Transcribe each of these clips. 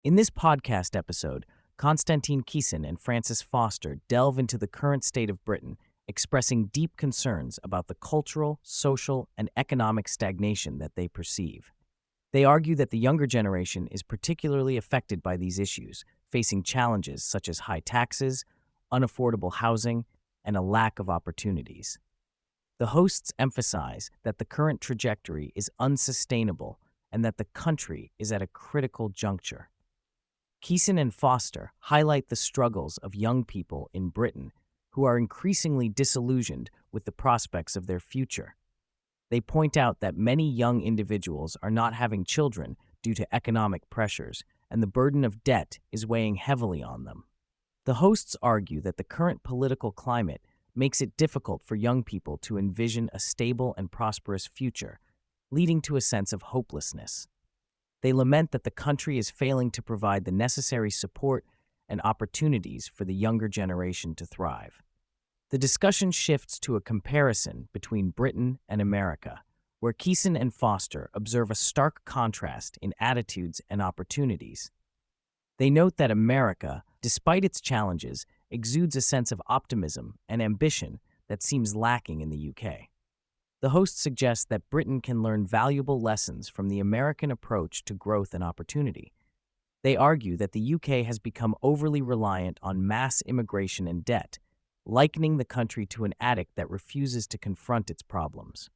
In this podcast episode, Konstantin Kisin and Foster delve into the current state of Britain, expressing deep concerns about the cultural, social, and economic stagnation that they perceive. They argue that the younger generation is particularly affected by these issues, facing challenges such as high taxes, unaffordable housing, and a lack of opportunities. The hosts emphasize that the current trajectory is unsustainable and that the country is at a critical juncture. Kisin and Foster highlight the struggles of young people in Britain who are increasingly disillusioned with the prospects of their future. They point out that many young individuals are not having children due to economic pressures, and the burden of debt is weighing heavily on them. The hosts argue that the current political climate makes it difficult for young people to envision a stable and prosperous future, leading to a sense of hopelessness. They lament that the country is failing to provide the necessary support and opportunities for the younger generation to thrive. The discussion shifts to a comparison between Britain and America, where Kisin and Foster observe a stark contrast in attitudes and opportunities. They note that America, despite its challenges, exudes a sense of optimism and ambition that seems lacking in the UK. The host suggests that Britain can learn valuable lessons from the American approach to growth and opportunity. They argue that the UK has become overly reliant on mass immigration and debt, likening the country to an addict that refuses to confront its problems.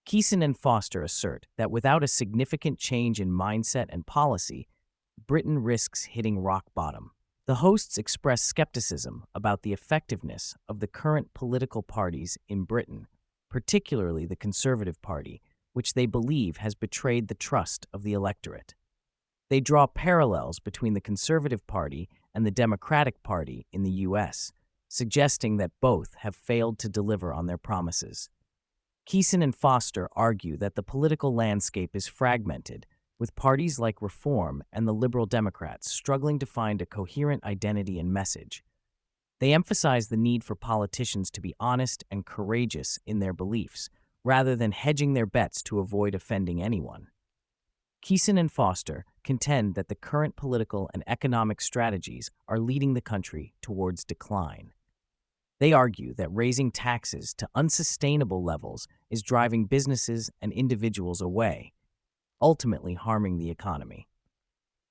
Kisin and Foster assert that without a significant change in mindset and policy, Britain risks hitting rock bottom. The hosts express skepticism about the effectiveness of the current political parties in Britain, particularly the Conservative Party, which they believe has betrayed the trust of the electorate. They draw parallels between the Conservative Party and the Democratic Party in the U.S., suggesting that both have failed to deliver on their promises. Kisin and Foster argue that the political landscape is fragmented, with parties like Reform and the Liberal Democrats struggling to find a coherent identity and message. They emphasize the need for politicians to be honest and courageous in their beliefs, rather than hedging their bets to avoid offending anyone. Kisin and Foster contend that the current political and economic strategies are leading the country towards decline. They argue that raising taxes to unsustainable levels is driving businesses and individuals away, ultimately harming the economy.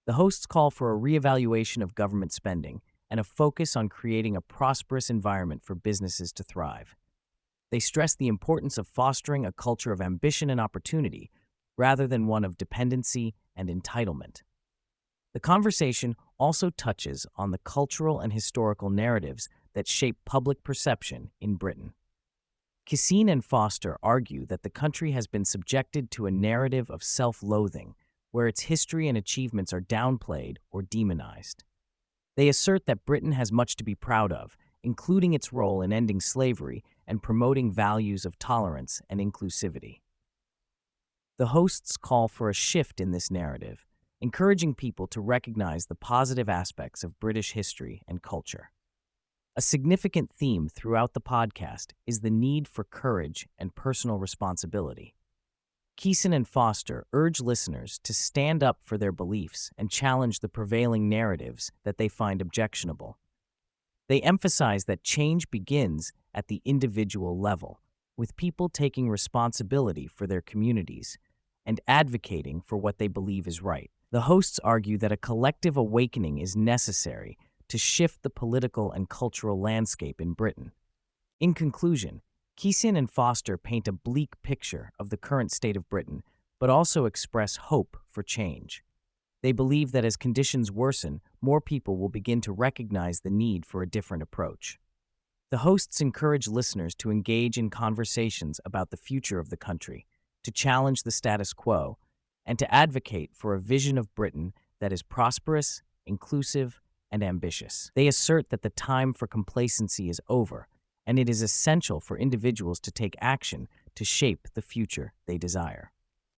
The hosts call for a reevaluation of government spending and a focus on creating a prosperous environment for businesses to thrive. They stress the importance of fostering a culture of ambition and opportunity rather than one of dependency and entitlement. The conversation also touches on the cultural and historical narratives that shape public perception in Britain. Kisin and Foster argue that the country has been subjected to a narrative of self-loathing, where its history and achievements are downplayed or demonized. They assert that Britain has much to be proud of, including its role in ending slavery and promoting values of tolerance and inclusivity. The hosts call for a shift in this narrative, encouraging people to recognize the positive aspects of British history and culture. A significant theme throughout the podcast is the need for courage and personal responsibility. Kisin and Foster urge listeners to stand up for their beliefs and challenge the prevailing narratives that they find objectionable. They emphasize that change begins at the individual level, with people taking responsibility for their communities and advocating for what they believe is right. The hosts argue that a collective awakening is necessary to shift the political and cultural landscape in Britain. In conclusion, Kisin and Foster paint a bleak picture of the current state of Britain, but also express hope for change. They believe that as conditions worsen, more people will begin to recognize the need for a different approach. The hosts encourage listeners to engage in conversations about the future of the country, to challenge the status quo, and to advocate for a vision of Britain that is prosperous, inclusive, and ambitious. They assert that the time for complacency is over, and it is essential for individuals to take action to shape the future they desire.